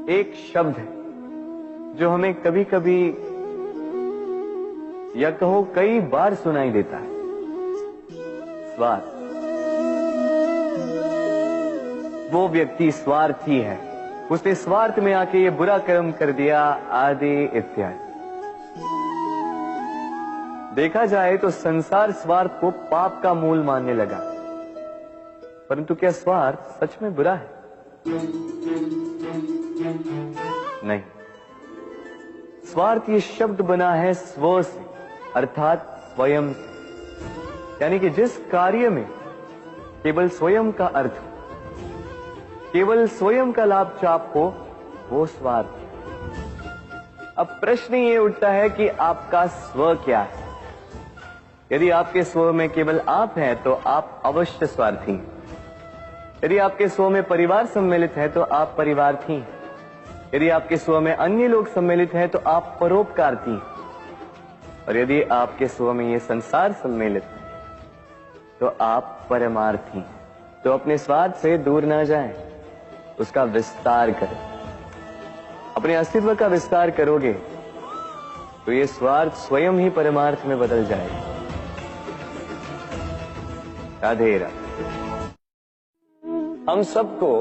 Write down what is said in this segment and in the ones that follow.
एक शब्द है जो हमें कभी कभी या कहो कई बार सुनाई देता है, स्वार्थ। वो व्यक्ति स्वार्थी है, उसने स्वार्थ में आके ये बुरा कर्म कर दिया, आदि इत्यादि। देखा जाए तो संसार स्वार्थ को पाप का मूल मानने लगा, परंतु क्या स्वार्थ सच में बुरा है? नहीं। स्वार्थ ये शब्द बना है स्व से, अर्थात स्वयं से। यानी कि जिस कार्य में केवल स्वयं का अर्थ हो, केवल स्वयं का लाभ चाप हो, वो स्वार्थ। अब प्रश्न ये उठता है कि आपका स्व क्या है? यदि आपके स्व में केवल आप हैं तो आप अवश्य स्वार्थी हैं। यदि आपके स्व में परिवार सम्मिलित है तो आप परिवार्थी हैं। यदि आपके स्व में अन्य लोग सम्मिलित हैं तो आप परोपकारती हैं। और यदि आपके स्व में ये संसार सम्मिलित है तो आप परमार्थी हैं। तो अपने स्वार्थ से दूर ना जाएं, उसका विस्तार करें। अपने अस्तित्व का विस्तार करोगे तो ये स्वार्थ स्वयं ही परमार्थ में बदल जाएगा। राधे राधे। हम सबको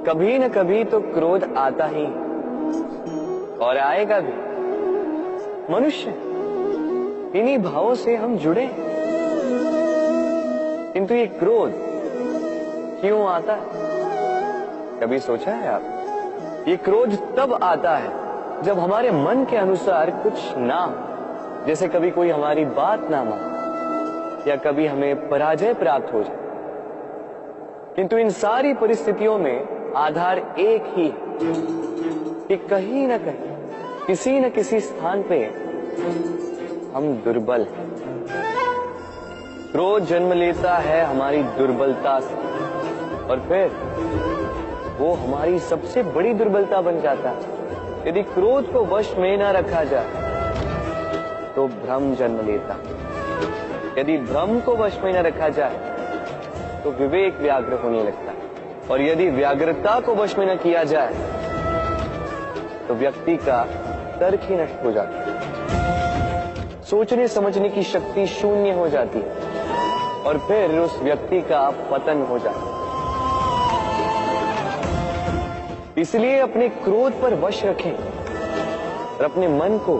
कभी न कभी तो क्रोध आता ही और आएगा भी। मनुष्य इन्हीं भावों से हम जुड़े हैं। किंतु ये क्रोध क्यों आता है? कभी सोचा है आप? ये क्रोध तब आता है जब हमारे मन के अनुसार कुछ ना हो, जैसे कभी कोई हमारी बात ना माने या कभी हमें पराजय प्राप्त हो जाए। किंतु इन सारी परिस्थितियों में आधार एक ही है कि कहीं न कहीं, किसी न किसी स्थान पे हम दुर्बल हैं। क्रोध जन्म लेता है हमारी दुर्बलता से और फिर वो हमारी सबसे बड़ी दुर्बलता बन जाता है। यदि क्रोध को वश में न रखा जाए तो भ्रम जन्म लेता है। यदि भ्रम को वश में न रखा जाए तो विवेक व्याग्र होने लगता है। और यदि व्याग्रता को वश में न किया जाए तो व्यक्ति का तर्क ही नष्ट हो जाता है। सोचने समझने की शक्ति शून्य हो जाती है और फिर उस व्यक्ति का पतन हो जाता है। इसलिए अपने क्रोध पर वश रखें और अपने मन को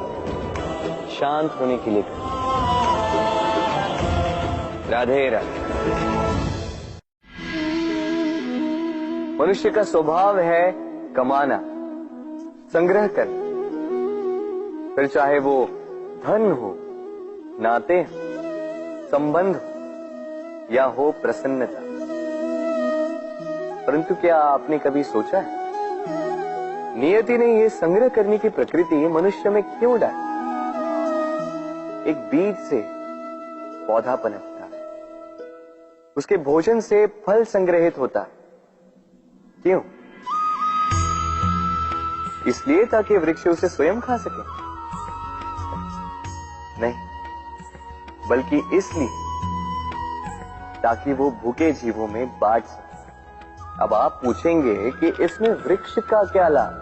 शांत होने के लिए करें। राधे राधे। मनुष्य का स्वभाव है कमाना, संग्रह करना, फिर चाहे वो धन हो, नाते हो, संबंध हो या हो प्रसन्नता। परंतु क्या आपने कभी सोचा है नियति ने ये संग्रह करने की प्रकृति मनुष्य में क्यों डाली? एक बीज से पौधा पनपता है, उसके भोजन से फल संग्रहित होता है। क्यों? इसलिए ताकि वृक्ष उसे स्वयं खा सके? नहीं, बल्कि इसलिए ताकि वो भूखे जीवों में बांट सके। अब आप पूछेंगे कि इसमें वृक्ष का क्या लाभ?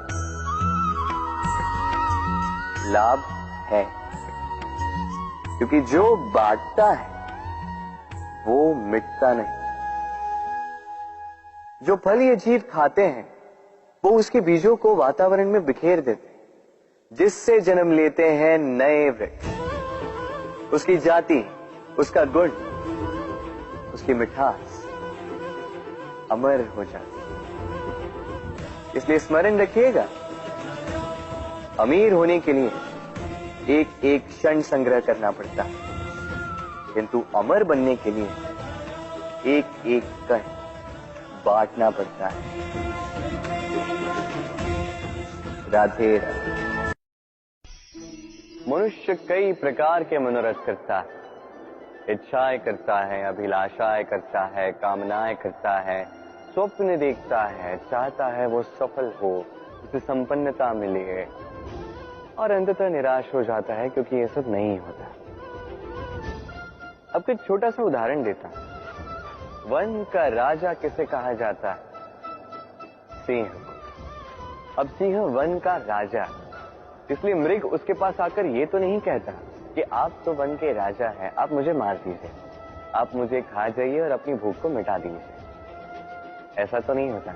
लाभ है, क्योंकि जो बांटता है वो मिटता नहीं। जो फल ये जीव खाते हैं वो उसके बीजों को वातावरण में बिखेर देते हैं, जिससे जन्म लेते हैं नए वृक्ष। उसकी जाति, उसका गुण, उसकी मिठास अमर हो जाती है। इसलिए स्मरण रखिएगा, अमीर होने के लिए एक एक क्षण संग्रह करना पड़ता है, किंतु अमर बनने के लिए एक एक कण बांटना पड़ता है। राधे राधे। मनुष्य कई प्रकार के मनोरथ करता है, इच्छाएं करता है, अभिलाषाएं करता है, कामनाएं करता है, स्वप्न देखता है, चाहता है वो सफल हो, उसे संपन्नता मिले और अंततः निराश हो जाता है क्योंकि ये सब नहीं होता। अब कुछ छोटा सा उदाहरण देता हूं। वन का राजा किसे कहा जाता है? सिंह को। अब सिंह वन का राजा, इसलिए मृग उसके पास आकर ये तो नहीं कहता कि आप तो वन के राजा हैं, आप मुझे मार दीजिए, आप मुझे खा जाइए और अपनी भूख को मिटा दीजिए। ऐसा तो नहीं होता।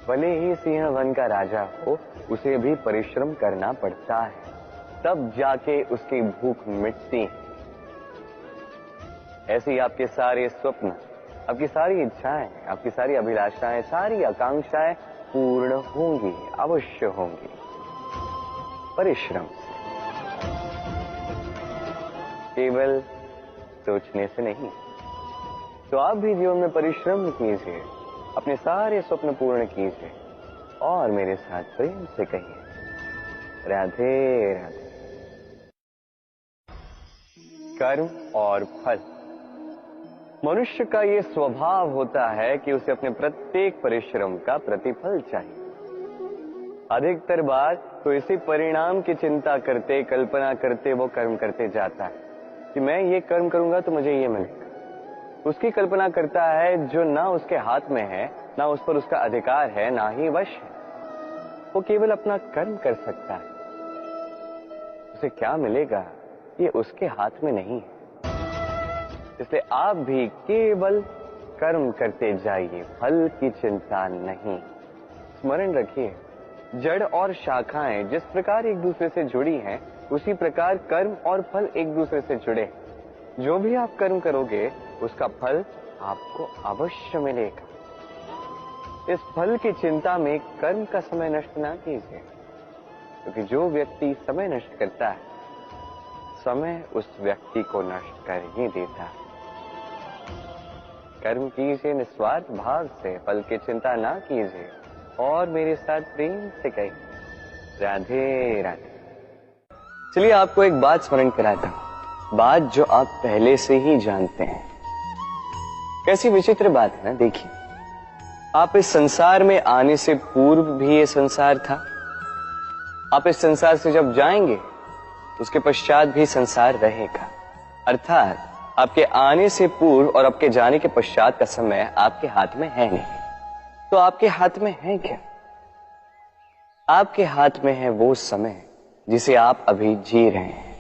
भले ही सिंह वन का राजा हो, उसे भी परिश्रम करना पड़ता है, तब जाके उसकी भूख मिटती है। ऐसे ही आपके सारे स्वप्न, आपकी सारी इच्छाएं, आपकी सारी अभिलाषाएं, सारी आकांक्षाएं पूर्ण होंगी, अवश्य होंगी, परिश्रम से, केवल सोचने से नहीं। तो आप भी जीवन में परिश्रम कीजिए, अपने सारे स्वप्न पूर्ण कीजिए और मेरे साथ प्रेम से कहिए राधे राधे। कर्म और फल। मनुष्य का ये स्वभाव होता है कि उसे अपने प्रत्येक परिश्रम का प्रतिफल चाहिए। अधिकतर बार तो इसी परिणाम की चिंता करते, कल्पना करते वो कर्म करते जाता है कि मैं ये कर्म करूंगा तो मुझे ये मिलेगा। उसकी कल्पना करता है जो ना उसके हाथ में है, ना उस पर उसका अधिकार है, ना ही वश है। वो केवल अपना कर्म कर सकता है, उसे क्या मिलेगा ये उसके हाथ में नहीं है। इसलिए आप भी केवल कर्म करते जाइए, फल की चिंता नहीं। स्मरण रखिए, जड़ और शाखाएं जिस प्रकार एक दूसरे से जुड़ी हैं, उसी प्रकार कर्म और फल एक दूसरे से जुड़े। जो भी आप कर्म करोगे उसका फल आपको अवश्य मिलेगा। इस फल की चिंता में कर्म का समय नष्ट ना कीजिए, क्योंकि जो व्यक्ति समय नष्ट करता है, समय उस व्यक्ति को नष्ट कर ही देता है। कर्म कीजिए निस्वार्थ भाव से, फल की चिंता ना कीजिए और मेरे साथ प्रेम से कहिए राधे राधे। चलिए आपको एक बात स्मरण कराता हूं, बात जो आप पहले से ही जानते हैं। कैसी विचित्र बात है ना। देखिए, आप इस संसार में आने से पूर्व भी ये संसार था, आप इस संसार से जब जाएंगे उसके पश्चात भी संसार रहेगा। अर्थात आपके आने से पूर्व और आपके जाने के पश्चात का समय आपके हाथ में है नहीं। तो आपके हाथ में है क्या? आपके हाथ में है वो समय जिसे आप अभी जी रहे हैं,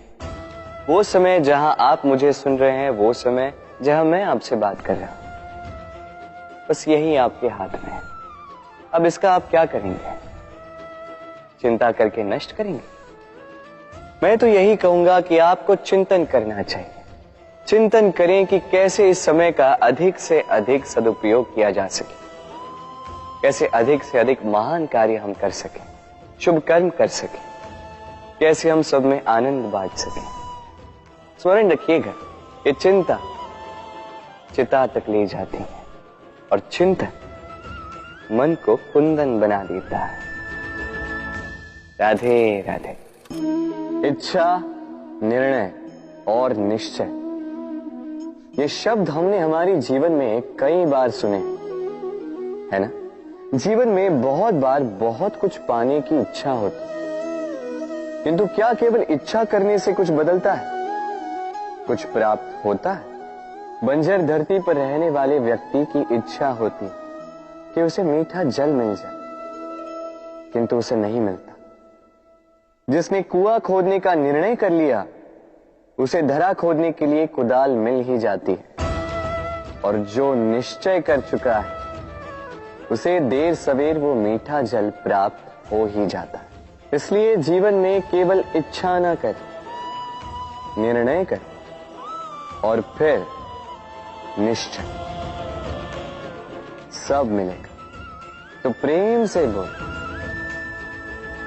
वो समय जहां आप मुझे सुन रहे हैं, वो समय जहां मैं आपसे बात कर रहा हूं। बस यही आपके हाथ में है। अब इसका आप क्या करेंगे? चिंता करके नष्ट करेंगे? मैं तो यही कहूंगा कि आपको चिंतन करना चाहिए। चिंतन करें कि कैसे इस समय का अधिक से अधिक सदुपयोग किया जा सके, कैसे अधिक से अधिक महान कार्य हम कर सकें, शुभ कर्म कर सकें, कैसे हम सब में आनंद बांट सकें। स्मरण रखिएगा, ये चिंता चिता तक ले जाती है और चिंतन मन को कुंदन बना देता है। राधे राधे। इच्छा, निर्णय और निश्चय, ये शब्द हमने हमारे जीवन में कई बार सुने, है ना। जीवन में बहुत बार बहुत कुछ पाने की इच्छा होती, किंतु क्या केवल इच्छा करने से कुछ बदलता है? कुछ प्राप्त होता है? बंजर धरती पर रहने वाले व्यक्ति की इच्छा होती कि उसे मीठा जल मिल जाए, किंतु उसे नहीं मिलता। जिसने कुआं खोदने का निर्णय कर लिया, उसे धरा खोदने के लिए कुदाल मिल ही जाती है। और जो निश्चय कर चुका है, उसे देर सवेर वो मीठा जल प्राप्त हो ही जाता है। इसलिए जीवन में केवल इच्छा न कर, निर्णय कर और फिर निश्चय, सब मिलेगा। तो प्रेम से बोल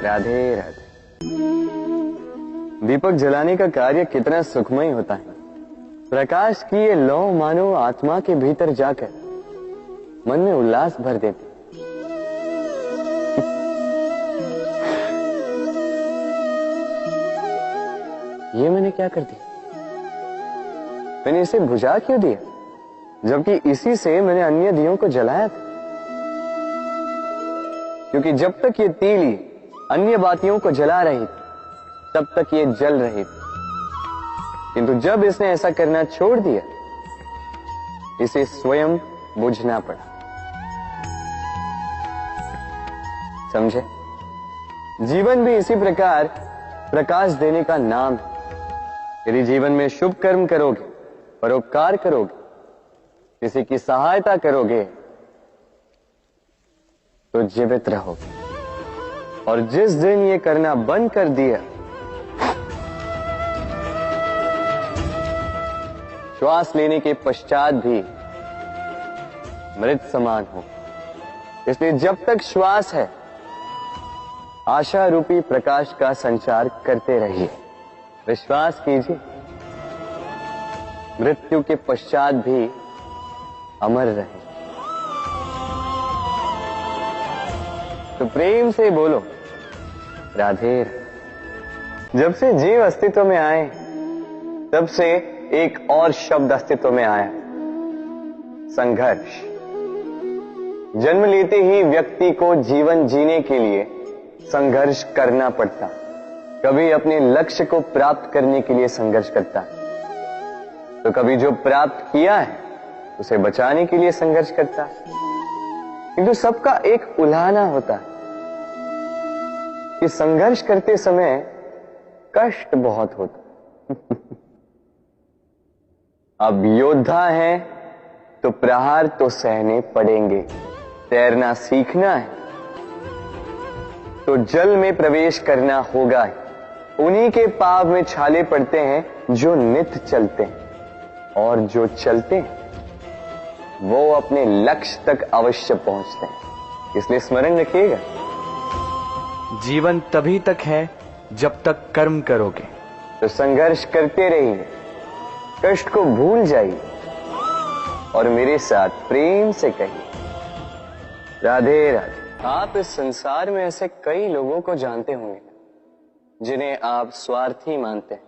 राधे राधे। दीपक जलाने का कार्य कितना सुखमय होता है। प्रकाश की ये लौ मानो आत्मा के भीतर जाकर मन में उल्लास भर देती। ये मैंने क्या कर दिया? मैंने इसे बुझा क्यों दिया, जबकि इसी से मैंने अन्य दियों को जलाया था। क्योंकि जब तक ये तीली अन्य बातियों को जला रही थी, तब तक ये जल रही थी। किंतु जब इसने ऐसा करना छोड़ दिया, इसे स्वयं बुझना पड़ा। समझे? जीवन भी इसी प्रकार प्रकाश देने का नाम है। यदि जीवन में शुभ कर्म करोगे, परोपकार करोगे, किसी की सहायता करोगे, तो जीवित रहोगे। और जिस दिन ये करना बंद कर दिया, श्वास लेने के पश्चात भी मृत समान हो। इसलिए जब तक श्वास है, आशा रूपी प्रकाश का संचार करते रहिए। विश्वास कीजिए, मृत्यु के पश्चात भी अमर रहे। तो प्रेम से बोलो, राधे राधे। जब से जीव अस्तित्व में आए, तब से एक और शब्द अस्तित्व में आया, संघर्ष। जन्म लेते ही व्यक्ति को जीवन जीने के लिए संघर्ष करना पड़ता। कभी अपने लक्ष्य को प्राप्त करने के लिए संघर्ष करता, तो कभी जो प्राप्त किया है उसे बचाने के लिए संघर्ष करता। किंतु सबका एक उल्हाना होता है कि संघर्ष करते समय कष्ट बहुत होता। अब योद्धा है तो प्रहार तो सहने पड़ेंगे। तैरना सीखना है तो जल में प्रवेश करना होगा। उन्हीं के पाव में छाले पड़ते हैं जो नित चलते हैं, और जो चलते हैं वो अपने लक्ष्य तक अवश्य पहुंचते हैं। इसलिए स्मरण रखिएगा, जीवन तभी तक है जब तक कर्म करोगे। तो संघर्ष करते रहिए, कष्ट को भूल जाइए और मेरे साथ प्रेम से कहिए, राधे राधे। आप इस संसार में ऐसे कई लोगों को जानते होंगे जिन्हें आप स्वार्थी मानते हैं,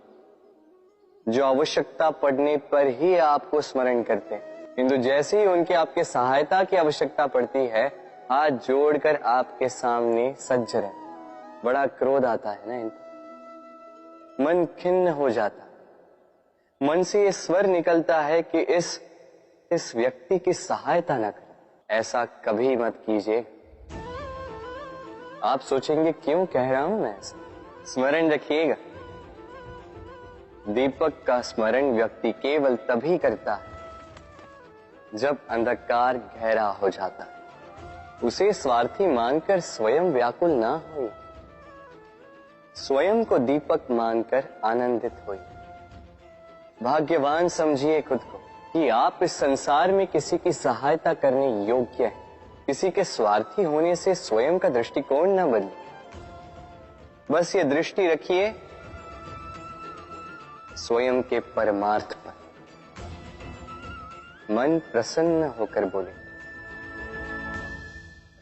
जो आवश्यकता पड़ने पर ही आपको स्मरण करते हैं, किंतु जैसे ही उनके आपके सहायता की आवश्यकता पड़ती है, हाथ जोड़कर आपके सामने सज्ज रहे। बड़ा क्रोध आता है ना इनको, मन खिन्न हो जाता, मन से ये स्वर निकलता है कि इस व्यक्ति की सहायता न करें। ऐसा कभी मत कीजिए। आप सोचेंगे क्यों कह रहा हूं मैं ऐसा? स्मरण रखिएगा, दीपक का स्मरण व्यक्ति केवल तभी करता है जब अंधकार गहरा हो जाता है। उसे स्वार्थी मानकर स्वयं व्याकुल ना हो, स्वयं को दीपक मानकर आनंदित होइए। भाग्यवान समझिए खुद को कि आप इस संसार में किसी की सहायता करने योग्य हैं। किसी के स्वार्थी होने से स्वयं का दृष्टिकोण न बदले। बस ये दृष्टि रखिए स्वयं के परमार्थ पर। मन प्रसन्न होकर बोले,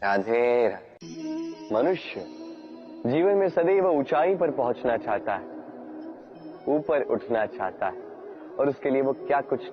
राधे राधे। मनुष्य जीवन में सदैव ऊंचाई पर पहुंचना चाहता है, ऊपर उठना चाहता है, और उसके लिए वो क्या कुछ